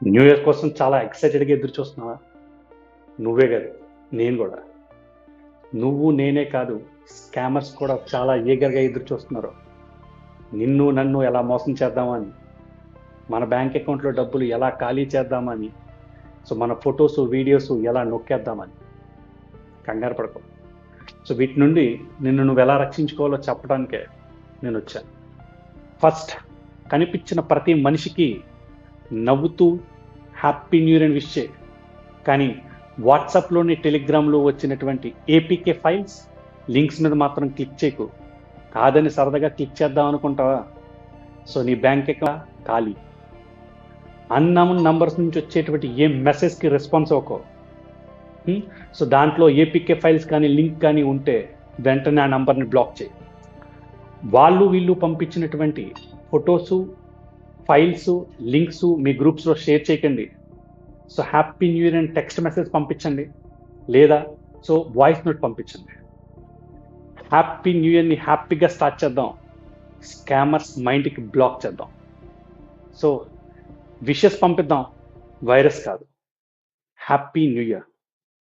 New year కోసం చాలా ఎక్సైటెడ్గా ఎదురు చూస్తున్నావా? నువ్వే కాదు, నేను కూడా. నువ్వు నేనే కాదు, స్కామర్స్ కూడా చాలా ఈగర్గా ఎదురు చూస్తున్నారు. నిన్ను నన్ను ఎలా మోసం చేద్దామని, మన బ్యాంక్ అకౌంట్లో డబ్బులు ఎలా ఖాళీ చేద్దామని, సో మన ఫొటోస్ వీడియోస్ ఎలా నొక్కేద్దామని. కంగారు పడకు. సో వీటి నుండి నిన్ను నువ్వు ఎలా రక్షించుకోవాలో చెప్పడానికే నేను వచ్చాను. ఫస్ట్, కనిపించిన ప్రతి మనిషికి నవ్వుతూ హ్యాపీ న్యూ ఇయర్ అని విష్ చేయి. కానీ వాట్సాప్లోని టెలిగ్రామ్లో వచ్చినటువంటి ఏపీకే ఫైల్స్ లింక్స్ మీద మాత్రం క్లిక్ చేయకు. కాదని సరదాగా క్లిక్ చేద్దాం అనుకుంటావా? సో నీ బ్యాంక్ అకౌంట్ ఖాళీ. అన్నౌన్ నంబర్స్ నుంచి వచ్చేటువంటి ఏ మెసేజ్కి రెస్పాన్స్ అవ్వకో. సో దాంట్లో ఏపీకే ఫైల్స్ కానీ లింక్ కానీ ఉంటే వెంటనే ఆ నంబర్ని బ్లాక్ చేయి. వాళ్ళు వీళ్ళు పంపించినటువంటి ఫొటోసు, ఫైల్స్, లింక్స్ మీ గ్రూప్స్లో షేర్ చేయకండి. సో హ్యాపీ న్యూ ఇయర్ అని టెక్స్ట్ మెసేజ్ పంపించండి, లేదా సో వాయిస్ నోట్ పంపించండి. హ్యాపీ న్యూ ఇయర్ని హ్యాపీగా స్టార్ట్ చేద్దాం. స్కామర్స్ మైండ్కి బ్లాక్ చేద్దాం. సో విషెస్ పంపిద్దాం, వైరస్ కాదు. Happy new year.